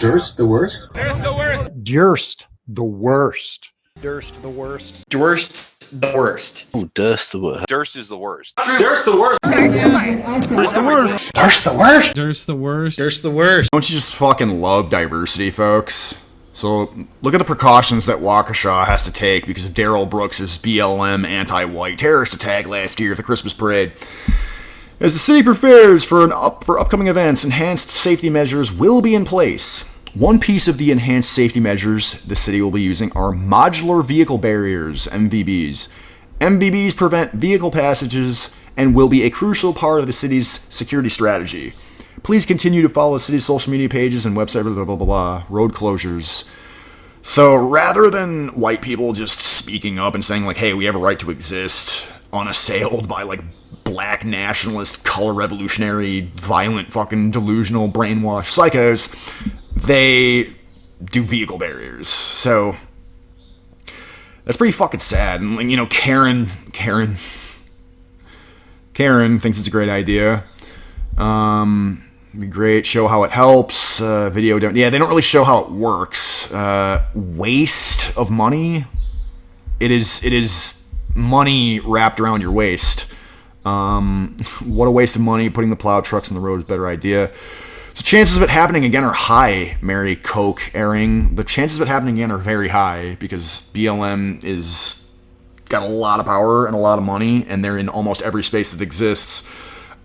Durst the worst? Durst the worst. Durst the worst. Durst the worst. Durst the worst. Oh, Durst the worst. Durst is the worst. Durst the worst. Durst the worst. Durst the worst. Durst the worst. Durst the worst. Don't you just fucking love diversity, folks? So, look at the precautions that Waukesha has to take because of Daryl Brooks' BLM anti-white terrorist attack last year at the Christmas parade. As the city prepares for upcoming events, enhanced safety measures will be in place. One piece of the enhanced safety measures the city will be using are modular vehicle barriers, MVBs. MVBs prevent vehicle passages and will be a crucial part of the city's security strategy. Please continue to follow the city's social media pages and website, blah, blah, blah, blah, road closures. So rather than white people just speaking up and saying, like, hey, we have a right to exist, unassailed by, like, black nationalist, color revolutionary, violent, fucking delusional, brainwashed psychos, they do vehicle barriers. So that's pretty fucking sad. And, you know, Karen thinks it's a great idea. Be great. Show how it helps. Video. Yeah, they don't really show how it works. Waste of money. It is money wrapped around your waist. What a waste of money. Putting the plow trucks in the road is a better idea. So chances of it happening again are high, Mary Coke airing. The chances of it happening again are very high because BLM is got a lot of power and a lot of money, and they're in almost every space that exists.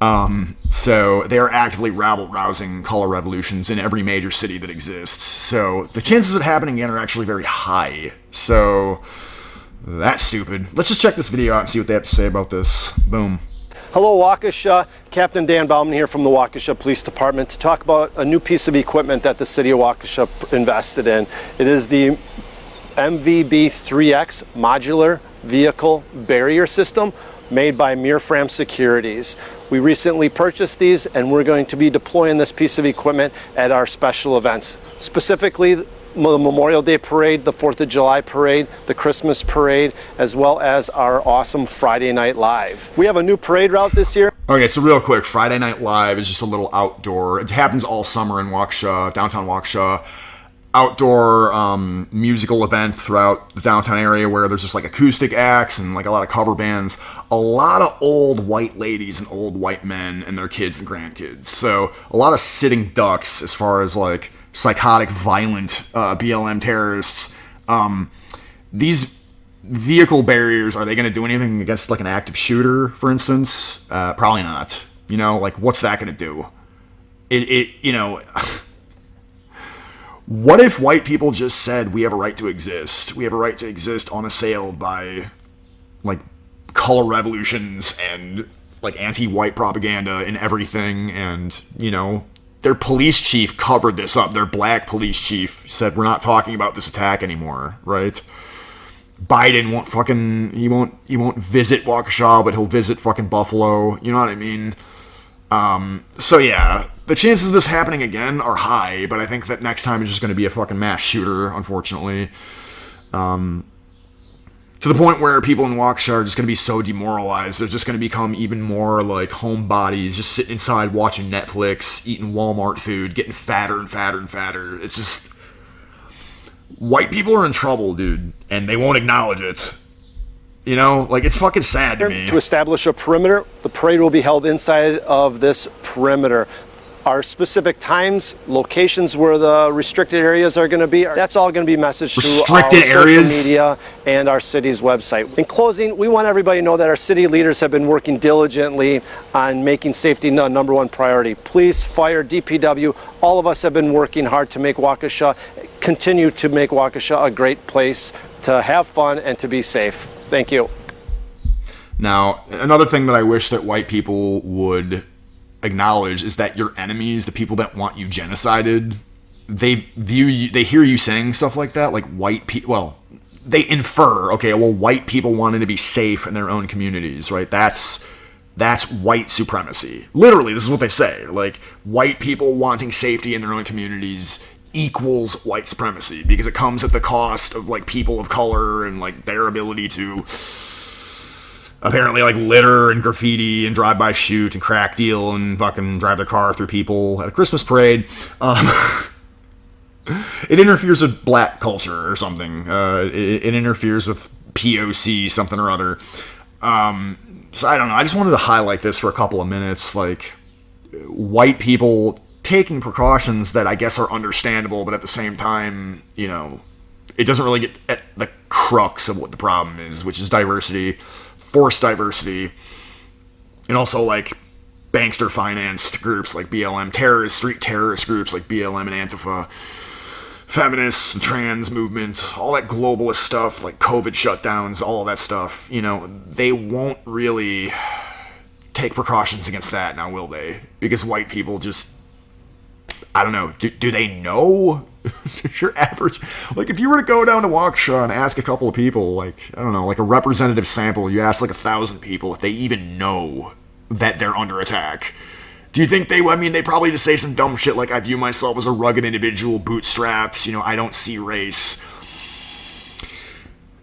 So they are actively rabble-rousing color revolutions in every major city that exists. So the chances of it happening again are actually very high. So that's stupid. Let's just check this video out and see what they have to say about this. Boom. Hello, Waukesha. Captain Dan Bauman here from the Waukesha Police Department to talk about a new piece of equipment that the city of Waukesha invested in. It is the MVB3X Modular Vehicle Barrier System made by Mirfram Securities. We recently purchased these and we're going to be deploying this piece of equipment at our special events, specifically the Memorial Day Parade, the 4th of July Parade, the Christmas Parade, as well as our awesome Friday Night Live. We have a new parade route this year. Okay, so real quick, Friday Night Live is just a little outdoor. It happens all summer in Waukesha, downtown Waukesha. Outdoor musical event throughout the downtown area where there's just like acoustic acts and like a lot of cover bands. A lot of old white ladies and old white men and their kids and grandkids. So a lot of sitting ducks as far as like psychotic, violent BLM terrorists. These vehicle barriers, are they going to do anything against like an active shooter, for instance? Probably not. You know, like what's that going to do? You know, what if white people just said we have a right to exist? We have a right to exist unassailed by like color revolutions and like anti-white propaganda and everything, and you know, their police chief covered this up. Their black police chief said, we're not talking about this attack anymore, right? Biden won't fucking, he won't visit Waukesha, but he'll visit fucking Buffalo. You know what I mean? So yeah, the chances of this happening again are high, but I think that next time is just going to be a fucking mass shooter, unfortunately. To the point where people in Waukesha are just going to be so demoralized, they're just going to become even more like homebodies, just sitting inside watching Netflix, eating Walmart food, getting fatter and fatter and fatter. It's just, white people are in trouble, dude, and they won't acknowledge it. You know, like, it's fucking sad to me. To establish a perimeter, the parade will be held inside of this perimeter. Our specific times, locations where the restricted areas are going to be, that's all going to be messaged through our social media and our city's website. In closing, we want everybody to know that our city leaders have been working diligently on making safety the number one priority. Police, fire, DPW, all of us have been working hard to make Waukesha, continue to make Waukesha a great place to have fun and to be safe. Thank you. Now, another thing that I wish that white people would acknowledge is that your enemies, the people that want you genocided, they hear you saying stuff like that, like white people, well, they infer, okay, well, white people wanting to be safe in their own communities, right? That's white supremacy. Literally, this is what they say, like, white people wanting safety in their own communities equals white supremacy, because it comes at the cost of, like, people of color and, like, their ability to apparently, like, litter and graffiti and drive-by shoot and crack deal and fucking drive their car through people at a Christmas parade. it interferes with black culture or something. It interferes with POC something or other. So I don't know. I just wanted to highlight this for a couple of minutes. Like, white people taking precautions that I guess are understandable, but at the same time, you know, it doesn't really get at the crux of what the problem is, which is diversity, forced diversity, and also like bankster financed groups like BLM, street terrorist groups like BLM and Antifa, feminists, the trans movement, all that globalist stuff, like COVID shutdowns, all of that stuff. You know, they won't really take precautions against that now, will they? Because white people just, I don't know, do they know? Does your average, like, if you were to go down to Waukesha and ask a couple of people, like, I don't know, like a representative sample, you ask like 1,000 people if they even know that they're under attack. Do you think they probably just say some dumb shit like, I view myself as a rugged individual, bootstraps, you know, I don't see race.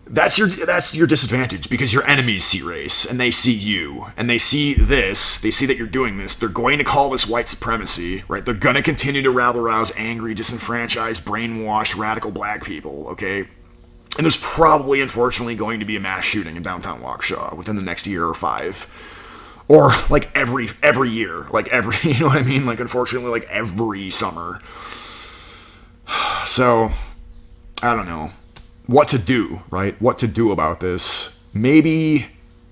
That's your disadvantage, because your enemies see race, and they see you, and they see this, they see that you're doing this. They're going to call this white supremacy, right? They're going to continue to rabble-rouse angry, disenfranchised, brainwashed, radical black people, okay? And there's probably, unfortunately, going to be a mass shooting in downtown Waukesha within the next year or 5. Or, like, every year. Like, you know what I mean? Like, unfortunately, like, every summer. So, I don't know what to do, right? What to do about this. Maybe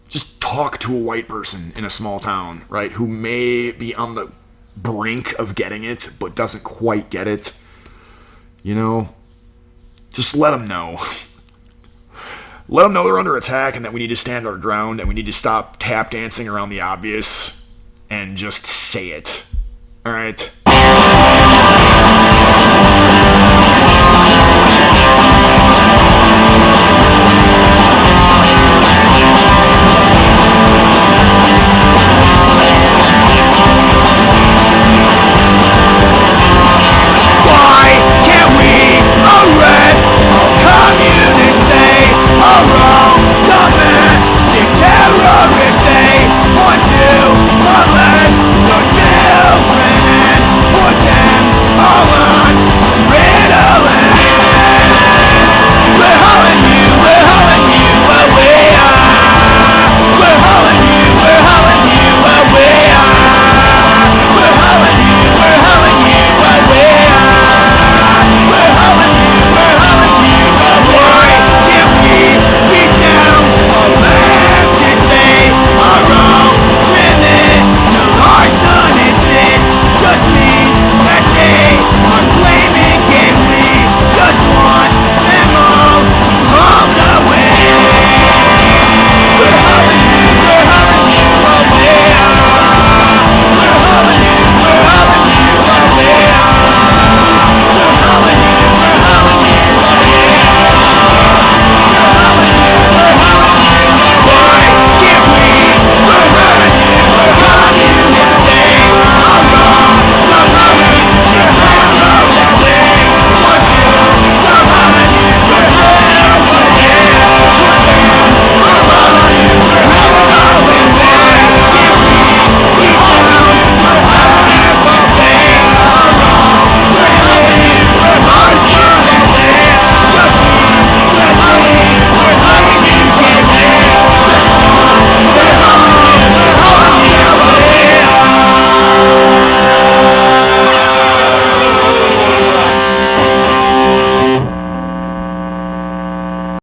just talk to a white person in a small town, right? Who may be on the brink of getting it, but doesn't quite get it. You know? Just let them know. Let them know they're under attack and that we need to stand our ground and we need to stop tap dancing around the obvious and just say it. Alright?